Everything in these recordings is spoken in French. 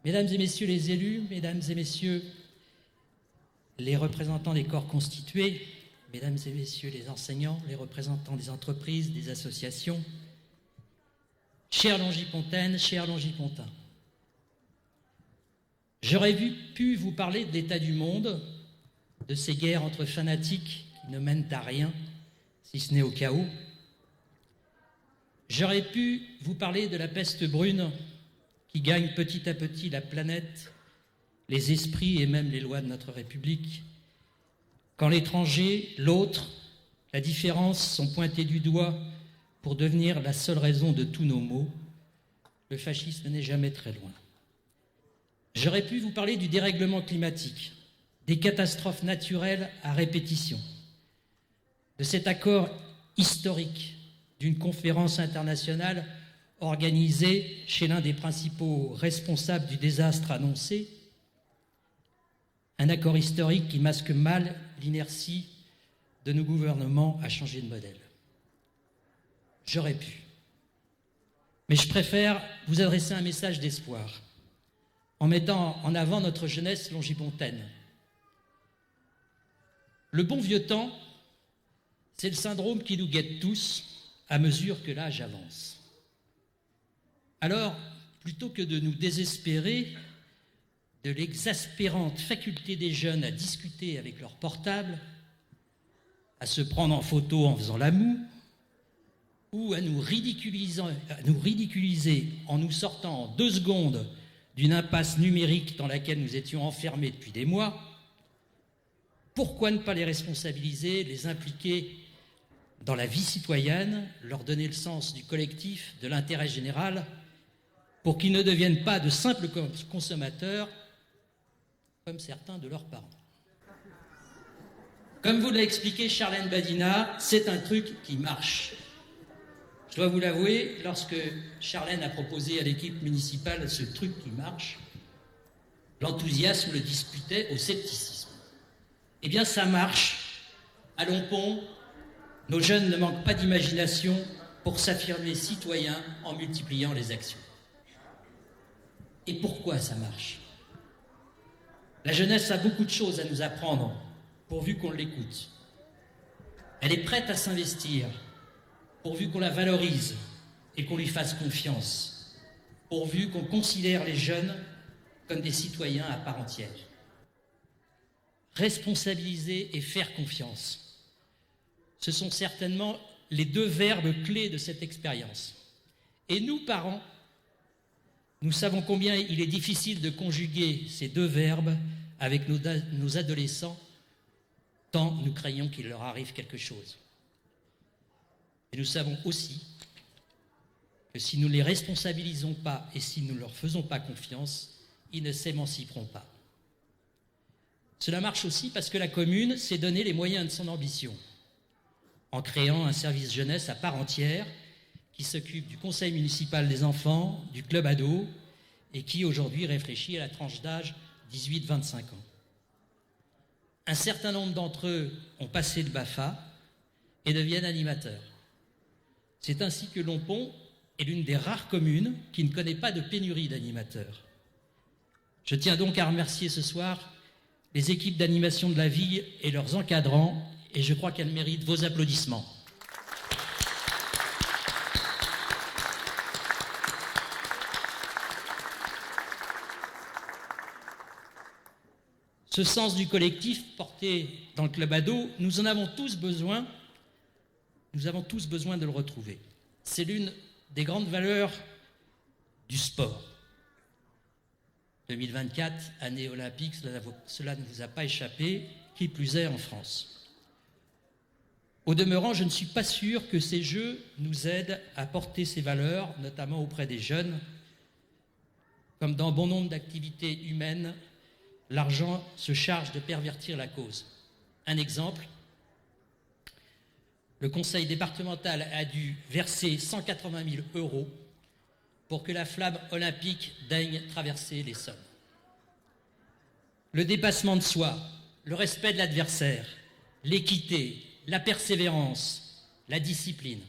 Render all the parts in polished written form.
Mesdames et messieurs les élus, mesdames et messieurs les représentants des corps constitués, mesdames et messieurs les enseignants, les représentants des entreprises, des associations, chères Longipontaines, chers Longipontins, j'aurais pu vous parler de l'état du monde, de ces guerres entre fanatiques qui ne mènent à rien, si ce n'est au chaos. J'aurais pu vous parler de la peste brune qui gagne petit à petit la planète, les esprits et même les lois de notre République, quand l'étranger, l'autre, la différence sont pointés du doigt pour devenir la seule raison de tous nos maux, le fascisme n'est jamais très loin. J'aurais pu vous parler du dérèglement climatique, des catastrophes naturelles à répétition, de cet accord historique d'une conférence internationale organisée chez l'un des principaux responsables du désastre annoncé, un accord historique qui masque mal l'inertie de nos gouvernements à changer de modèle. J'aurais pu. Mais je préfère vous adresser un message d'espoir en mettant en avant notre jeunesse longipontaine. Le bon vieux temps, c'est le syndrome qui nous guette tous à mesure que l'âge avance. Alors, plutôt que de nous désespérer de l'exaspérante faculté des jeunes à discuter avec leur portable, à se prendre en photo en faisant la moue, ou à nous ridiculiser en nous sortant en 2 secondes d'une impasse numérique dans laquelle nous étions enfermés depuis des mois, pourquoi ne pas les responsabiliser, les impliquer dans la vie citoyenne, leur donner le sens du collectif, de l'intérêt général, pour qu'ils ne deviennent pas de simples consommateurs comme certains de leurs parents. Comme vous l'a expliqué Charlène Badina, c'est un truc qui marche. Je dois vous l'avouer, lorsque Charlène a proposé à l'équipe municipale ce truc qui marche, l'enthousiasme le disputait au scepticisme. Eh bien, ça marche. À Lompont, nos jeunes ne manquent pas d'imagination pour s'affirmer citoyens en multipliant les actions. Et pourquoi ça marche ? La jeunesse a beaucoup de choses à nous apprendre, pourvu qu'on l'écoute. Elle est prête à s'investir, pourvu qu'on la valorise et qu'on lui fasse confiance, pourvu qu'on considère les jeunes comme des citoyens à part entière. Responsabiliser et faire confiance, ce sont certainement les 2 verbes clés de cette expérience. Et nous, parents, nous savons combien il est difficile de conjuguer ces 2 verbes avec nos adolescents, tant nous craignons qu'il leur arrive quelque chose. Et nous savons aussi que si nous ne les responsabilisons pas et si nous ne leur faisons pas confiance, ils ne s'émanciperont pas. Cela marche aussi parce que la commune s'est donné les moyens de son ambition, en créant un service jeunesse à part entière qui s'occupe du conseil municipal des enfants, du club ado, et qui aujourd'hui réfléchit à la tranche d'âge 18-25 ans. Un certain nombre d'entre eux ont passé le BAFA et deviennent animateurs. C'est ainsi que Lompont est l'une des rares communes qui ne connaît pas de pénurie d'animateurs. Je tiens donc à remercier ce soir les équipes d'animation de la ville et leurs encadrants, et je crois qu'elles méritent vos applaudissements. Ce sens du collectif porté dans le club ado, nous avons tous besoin de le retrouver. C'est l'une des grandes valeurs du sport. 2024, année olympique, cela ne vous a pas échappé, qui plus est en France. Au demeurant, je ne suis pas sûr que ces jeux nous aident à porter ces valeurs, notamment auprès des jeunes. Comme dans bon nombre d'activités humaines, l'argent se charge de pervertir la cause. Un exemple, le conseil départemental a dû verser 180 000 € pour que la flamme olympique daigne traverser l'Essonne. Le dépassement de soi, le respect de l'adversaire, l'équité, la persévérance, la discipline.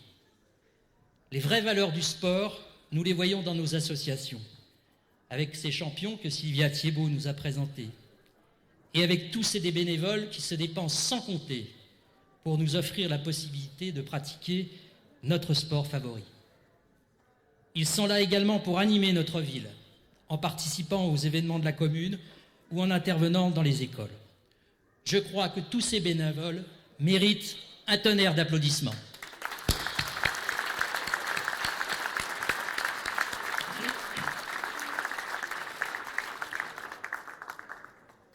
Les vraies valeurs du sport, nous les voyons dans nos associations. avec ces champions que Sylvia Thiebaud nous a présentés, et avec tous ces bénévoles qui se dépensent sans compter pour nous offrir la possibilité de pratiquer notre sport favori. Ils sont là également pour animer notre ville, en participant aux événements de la commune ou en intervenant dans les écoles. Je crois que tous ces bénévoles méritent un tonnerre d'applaudissements.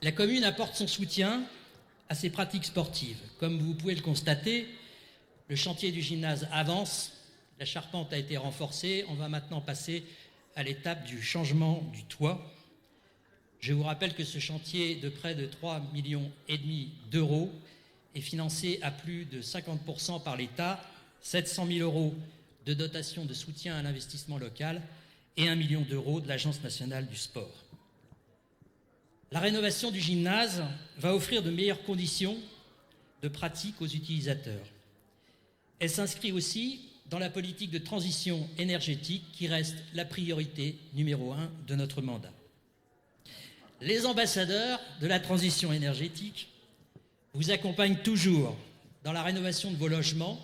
La commune apporte son soutien à ces pratiques sportives. Comme vous pouvez le constater, le chantier du gymnase avance, la charpente a été renforcée, on va maintenant passer à l'étape du changement du toit. Je vous rappelle que ce chantier de près de 3,5 millions d'euros est financé à plus de 50% par l'État, 700 000 euros de dotation de soutien à l'investissement local et 1 million d'euros de l'Agence nationale du sport. La rénovation du gymnase va offrir de meilleures conditions de pratique aux utilisateurs. Elle s'inscrit aussi dans la politique de transition énergétique qui reste la priorité numéro 1 de notre mandat. Les ambassadeurs de la transition énergétique vous accompagnent toujours dans la rénovation de vos logements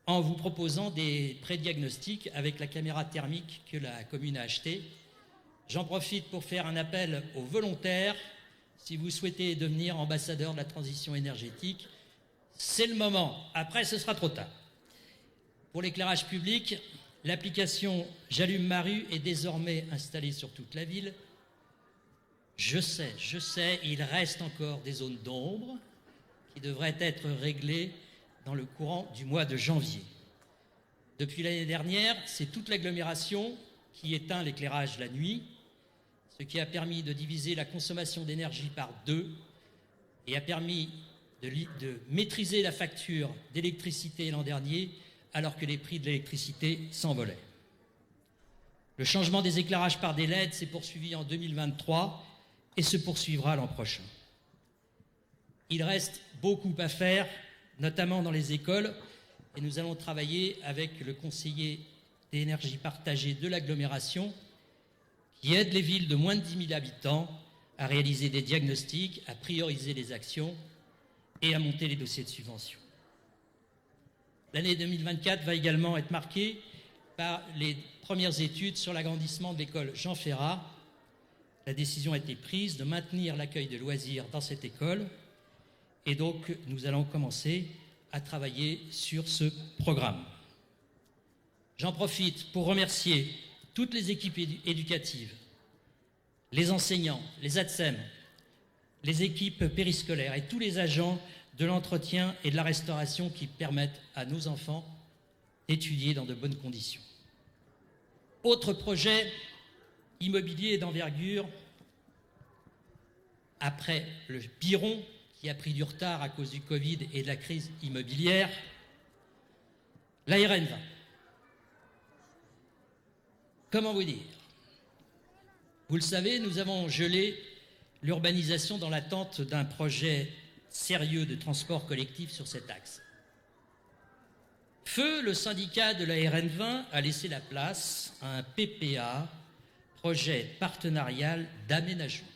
en vous proposant des pré-diagnostics avec la caméra thermique que la commune a achetée. J'en profite pour faire un appel aux volontaires. Si vous souhaitez devenir ambassadeur de la transition énergétique, c'est le moment. Après, ce sera trop tard. Pour l'éclairage public, l'application J'allume ma rue est désormais installée sur toute la ville. Je sais, il reste encore des zones d'ombre qui devraient être réglées dans le courant du mois de janvier. Depuis l'année dernière, c'est toute l'agglomération qui éteint l'éclairage la nuit, ce qui a permis de diviser la consommation d'énergie par 2 et a permis de maîtriser la facture d'électricité l'an dernier alors que les prix de l'électricité s'envolaient. Le changement des éclairages par des LED s'est poursuivi en 2023 et se poursuivra l'an prochain. Il reste beaucoup à faire, notamment dans les écoles, et nous allons travailler avec le conseiller d'énergie partagée de l'agglomération qui aide les villes de moins de 10 000 habitants à réaliser des diagnostics, à prioriser les actions et à monter les dossiers de subvention. L'année 2024 va également être marquée par les premières études sur l'agrandissement de l'école Jean Ferrat. La décision a été prise de maintenir l'accueil de loisirs dans cette école et donc nous allons commencer à travailler sur ce programme. J'en profite pour remercier toutes les équipes éducatives, les enseignants, les ATSEM, les équipes périscolaires et tous les agents de l'entretien et de la restauration qui permettent à nos enfants d'étudier dans de bonnes conditions. Autre projet immobilier d'envergure, après le Biron qui a pris du retard à cause du Covid et de la crise immobilière, la RN 20. Comment vous dire? Vous le savez, nous avons gelé l'urbanisation dans l'attente d'un projet sérieux de transport collectif sur cet axe. Feu, le syndicat de la RN 20 a laissé la place à un PPA, projet partenarial d'aménagement.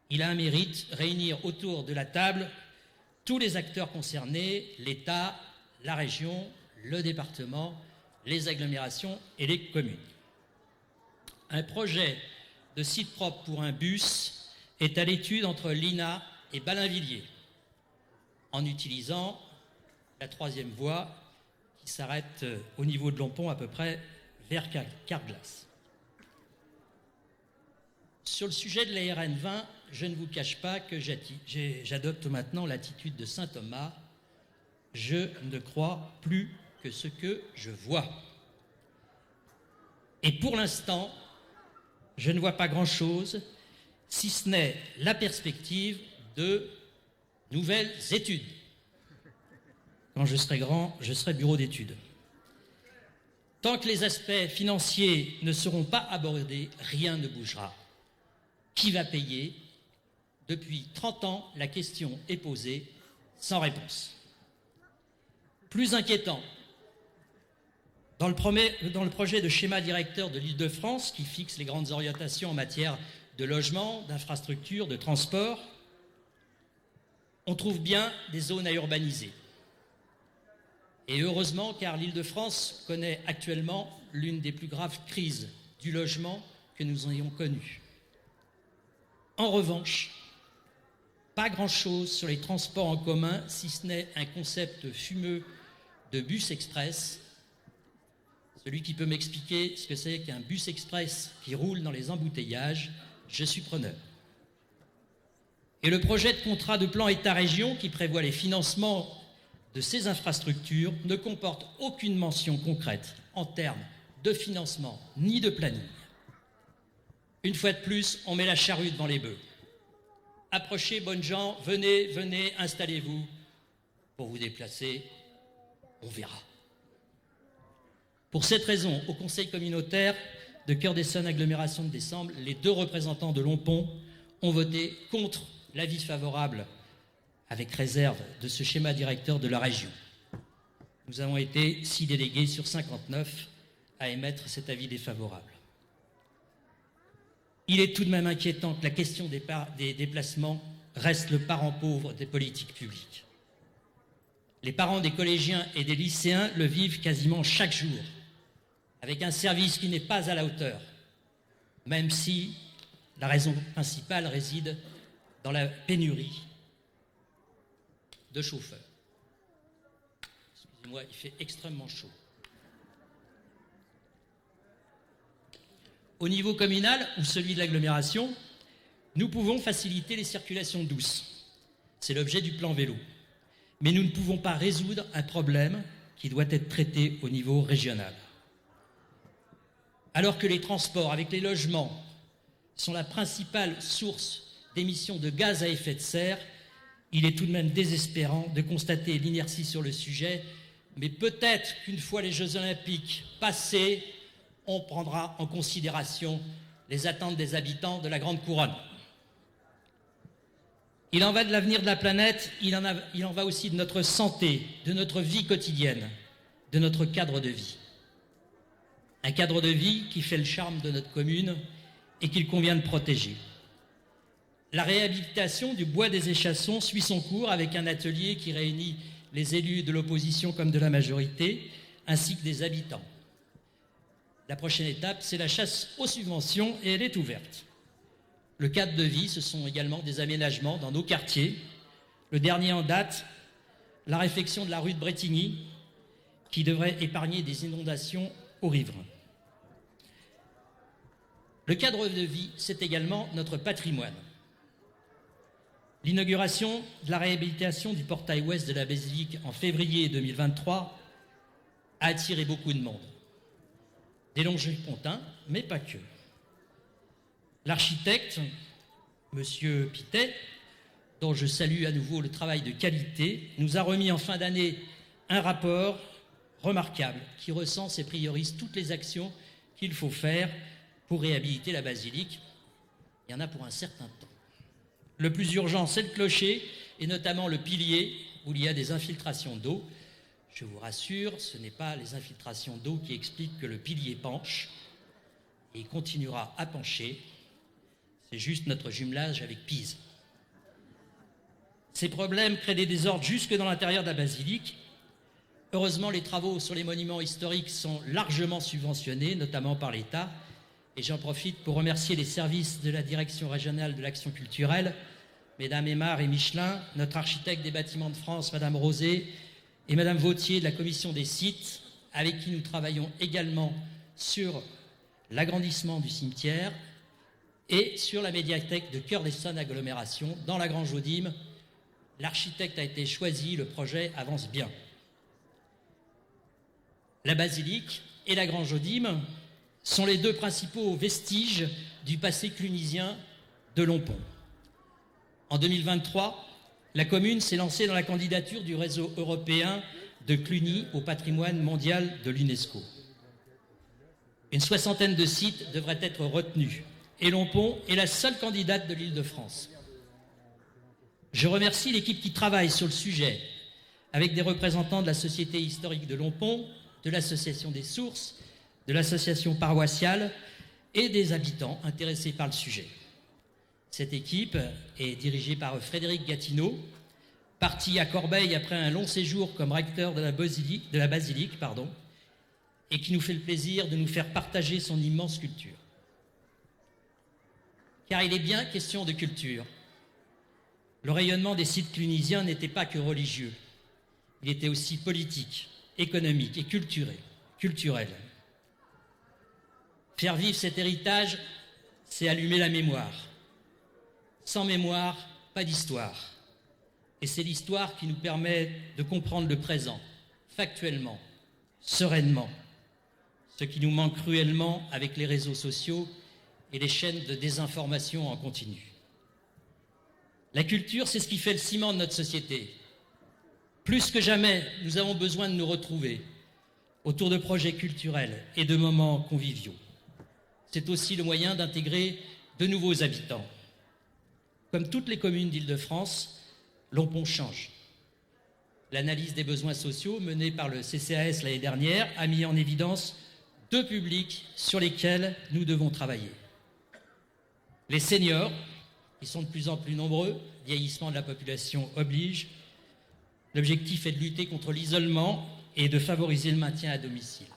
Il a un mérite, réunir autour de la table tous les acteurs concernés, l'État, la région, le département, les agglomérations et les communes. Un projet de site propre pour un bus est à l'étude entre l'INA et Ballainvilliers, en utilisant la 3e voie qui s'arrête au niveau de Lompont à peu près vers Carglass. Sur le sujet de la RN 20, je ne vous cache pas que j'adopte maintenant l'attitude de saint Thomas. Je ne crois plus que ce que je vois. Et pour l'instant, je ne vois pas grand-chose, si ce n'est la perspective de nouvelles études. Quand je serai grand, je serai bureau d'études. Tant que les aspects financiers ne seront pas abordés, rien ne bougera. Qui va payer? Depuis 30 ans, la question est posée sans réponse. Plus inquiétant, Dans le projet de schéma directeur de l'Île-de-France, qui fixe les grandes orientations en matière de logement, d'infrastructures, de transport, on trouve bien des zones à urbaniser. Et heureusement, car l'Île-de-France connaît actuellement l'une des plus graves crises du logement que nous ayons connues. En revanche, pas grand-chose sur les transports en commun, si ce n'est un concept fumeux de bus express. Celui qui peut m'expliquer ce que c'est qu'un bus express qui roule dans les embouteillages, je suis preneur. Et le projet de contrat de plan État-région qui prévoit les financements de ces infrastructures ne comporte aucune mention concrète en termes de financement ni de planning. Une fois de plus, on met la charrue devant les bœufs. Approchez, bonnes gens, venez, installez-vous. Pour vous déplacer, on verra. Pour cette raison, au Conseil communautaire de Cœur-d'Essonne Agglomération de Décembre, les 2 représentants de Lompont ont voté contre l'avis favorable avec réserve de ce schéma directeur de la région. Nous avons été 6 délégués sur 59 à émettre cet avis défavorable. Il est tout de même inquiétant que la question des déplacements reste le parent pauvre des politiques publiques. Les parents des collégiens et des lycéens le vivent quasiment chaque jour, avec un service qui n'est pas à la hauteur, même si la raison principale réside dans la pénurie de chauffeurs. Excusez-moi, il fait extrêmement chaud. Au niveau communal ou celui de l'agglomération, nous pouvons faciliter les circulations douces. C'est l'objet du plan vélo. Mais nous ne pouvons pas résoudre un problème qui doit être traité au niveau régional. Alors que les transports avec les logements sont la principale source d'émissions de gaz à effet de serre, il est tout de même désespérant de constater l'inertie sur le sujet, mais peut-être qu'une fois les Jeux Olympiques passés, on prendra en considération les attentes des habitants de la Grande Couronne. Il en va de l'avenir de la planète, il en va aussi de notre santé, de notre vie quotidienne, de notre cadre de vie. Un cadre de vie qui fait le charme de notre commune et qu'il convient de protéger. La réhabilitation du bois des Échassons suit son cours avec un atelier qui réunit les élus de l'opposition comme de la majorité, ainsi que des habitants. La prochaine étape, c'est la chasse aux subventions et elle est ouverte. Le cadre de vie, ce sont également des aménagements dans nos quartiers. Le dernier en date, la réfection de la rue de Bretigny, qui devrait épargner des inondations aux riverains. Le cadre de vie, c'est également notre patrimoine. L'inauguration de la réhabilitation du portail ouest de la basilique en février 2023 a attiré beaucoup de monde. Des Longers-Pontins, mais pas que. L'architecte, M. Pitet, dont je salue à nouveau le travail de qualité, nous a remis en fin d'année un rapport remarquable qui recense et priorise toutes les actions qu'il faut faire pour réhabiliter la basilique. Il y en a pour un certain temps. Le plus urgent, c'est le clocher, et notamment le pilier, où il y a des infiltrations d'eau. Je vous rassure, ce n'est pas les infiltrations d'eau qui expliquent que le pilier penche, et il continuera à pencher. C'est juste notre jumelage avec Pise. Ces problèmes créent des désordres jusque dans l'intérieur de la basilique. Heureusement, les travaux sur les monuments historiques sont largement subventionnés, notamment par l'État. Et j'en profite pour remercier les services de la Direction régionale de l'action culturelle, Mesdames Aymar et Michelin, notre architecte des bâtiments de France, Madame Rosé, et Madame Vautier de la Commission des sites, avec qui nous travaillons également sur l'agrandissement du cimetière et sur la médiathèque de Cœur-d'Essonne Agglomération dans la Grange Audim. L'architecte a été choisi, le projet avance bien. La basilique et la Grange Audim sont les 2 principaux vestiges du passé clunisien de Lompont. En 2023, la commune s'est lancée dans la candidature du réseau européen de Cluny au patrimoine mondial de l'UNESCO. Une 60aine de sites devraient être retenus et Lompont est la seule candidate de l'Île-de-France. Je remercie l'équipe qui travaille sur le sujet avec des représentants de la Société historique de Lompont, de l'association des sources, de l'association paroissiale et des habitants intéressés par le sujet. Cette équipe est dirigée par Frédéric Gatineau, parti à Corbeil après un long séjour comme recteur de la basilique, et qui nous fait le plaisir de nous faire partager son immense culture. Car il est bien question de culture. Le rayonnement des sites clunisiens n'était pas que religieux, il était aussi politique, économique et culturel. Faire vivre cet héritage, c'est allumer la mémoire. Sans mémoire, pas d'histoire. Et c'est l'histoire qui nous permet de comprendre le présent, factuellement, sereinement, ce qui nous manque cruellement avec les réseaux sociaux et les chaînes de désinformation en continu. La culture, c'est ce qui fait le ciment de notre société. Plus que jamais, nous avons besoin de nous retrouver autour de projets culturels et de moments conviviaux. C'est aussi le moyen d'intégrer de nouveaux habitants. Comme toutes les communes d'Île-de-France, Lompont change. L'analyse des besoins sociaux menée par le CCAS l'année dernière a mis en évidence 2 publics sur lesquels nous devons travailler. Les seniors, qui sont de plus en plus nombreux, vieillissement de la population oblige. L'objectif est de lutter contre l'isolement et de favoriser le maintien à domicile.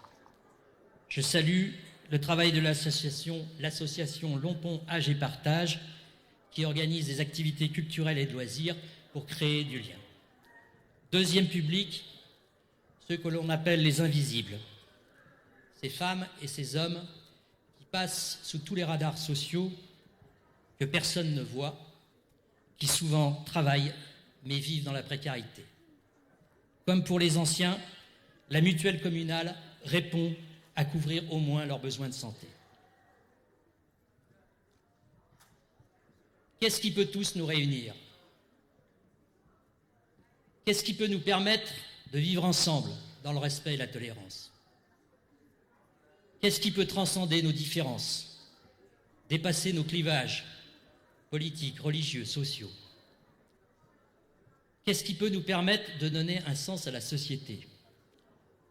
Je salue le travail de l'association Lompont Âge et Partage, qui organise des activités culturelles et de loisirs pour créer du lien. Deuxième public, ceux que l'on appelle les invisibles. Ces femmes et ces hommes qui passent sous tous les radars sociaux, que personne ne voit, qui souvent travaillent mais vivent dans la précarité. Comme pour les anciens, la mutuelle communale répond à couvrir au moins leurs besoins de santé. Qu'est-ce qui peut tous nous réunir? Qu'est-ce qui peut nous permettre de vivre ensemble dans le respect et la tolérance? Qu'est-ce qui peut transcender nos différences, dépasser nos clivages politiques, religieux, sociaux? Qu'est-ce qui peut nous permettre de donner un sens à la société?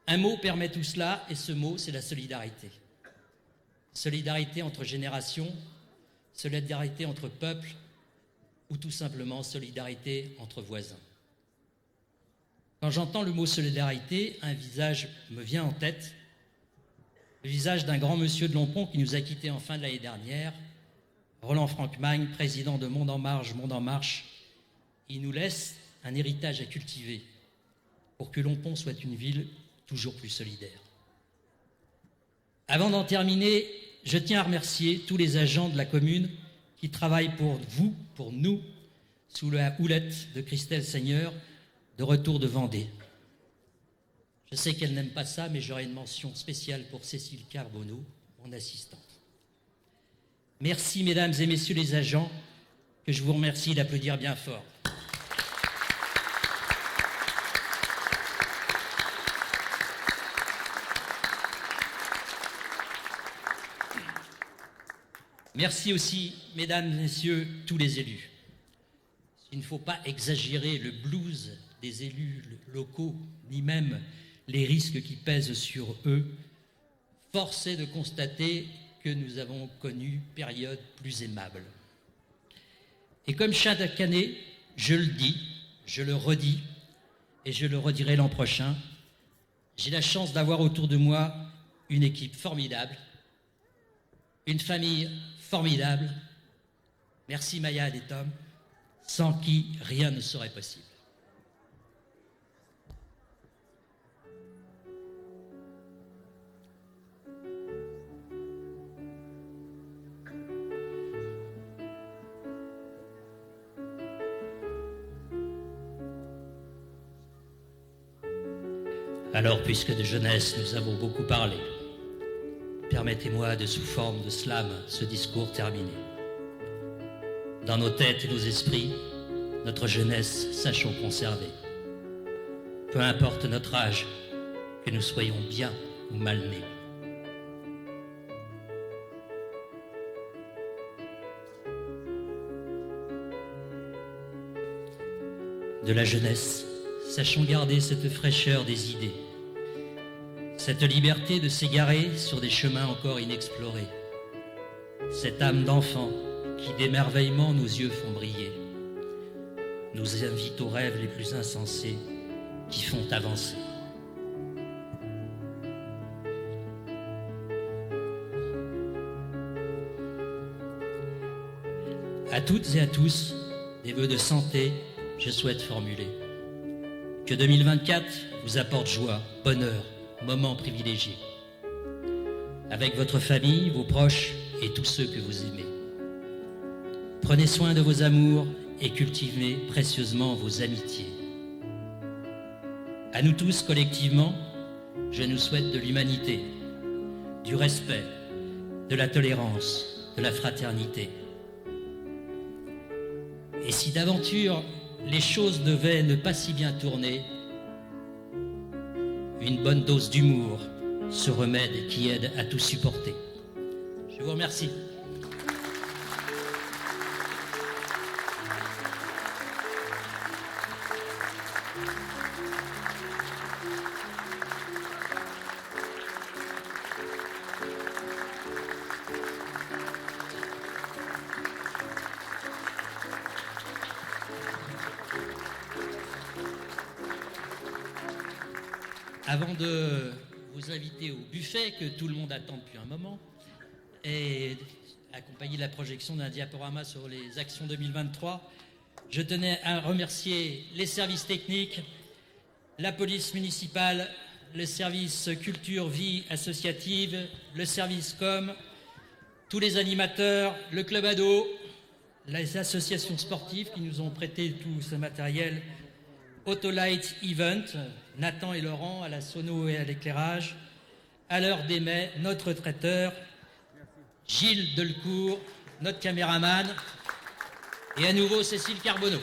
Un mot permet tout cela, et ce mot, c'est la solidarité. Solidarité entre générations, solidarité entre peuples, ou tout simplement solidarité entre voisins. Quand j'entends le mot solidarité, un visage me vient en tête, le visage d'un grand monsieur de Lompont qui nous a quittés en fin de l'année dernière, Roland Franckmagne, président de Monde en Marche. Il nous laisse un héritage à cultiver pour que Lompont soit une ville toujours plus solidaire. Avant d'en terminer, je tiens à remercier tous les agents de la commune qui travaillent pour vous, pour nous, sous la houlette de Christelle Seigneur, de retour de Vendée. Je sais qu'elle n'aime pas ça, mais j'aurai une mention spéciale pour Cécile Carbonneau, mon assistante. Merci, mesdames et messieurs les agents, que je vous remercie d'applaudir bien fort. Merci aussi, mesdames et messieurs, tous les élus. Il ne faut pas exagérer le blues des élus locaux, ni même les risques qui pèsent sur eux. Force est de constater que nous avons connu période plus aimable. Et comme chaque année, je le dis, je le redis, et je le redirai l'an prochain, j'ai la chance d'avoir autour de moi une équipe formidable, une famille formidable. Merci Maya et Tom, sans qui rien ne serait possible. Alors, puisque de jeunesse nous avons beaucoup parlé, permettez-moi de, sous forme de slam, ce discours terminé. Dans nos têtes et nos esprits, notre jeunesse sachons conserver. Peu importe notre âge, que nous soyons bien ou mal nés. De la jeunesse, sachons garder cette fraîcheur des idées, cette liberté de s'égarer sur des chemins encore inexplorés, cette âme d'enfant qui d'émerveillement nos yeux font briller, nous invite aux rêves les plus insensés qui font avancer. À toutes et à tous, des vœux de santé, je souhaite formuler. Que 2024 vous apporte joie, bonheur, moments privilégiés. Avec votre famille, vos proches et tous ceux que vous aimez. Prenez soin de vos amours et cultivez précieusement vos amitiés. À nous tous, collectivement, je nous souhaite de l'humanité, du respect, de la tolérance, de la fraternité. Et si d'aventure les choses devaient ne pas si bien tourner, une bonne dose d'humour, ce remède qui aide à tout supporter. Je vous remercie. Avant de vous inviter au buffet que tout le monde attend depuis un moment et accompagner la projection d'un diaporama sur les actions 2023, je tenais à remercier les services techniques, la police municipale, le service culture vie associative, le service com, tous les animateurs, le club ado, les associations sportives qui nous ont prêté tout ce matériel, Autolight Event, Nathan et Laurent à la sono et à l'éclairage, à l'heure des mets, notre traiteur, Gilles Delcourt, notre caméraman, et à nouveau Cécile Carbonneau.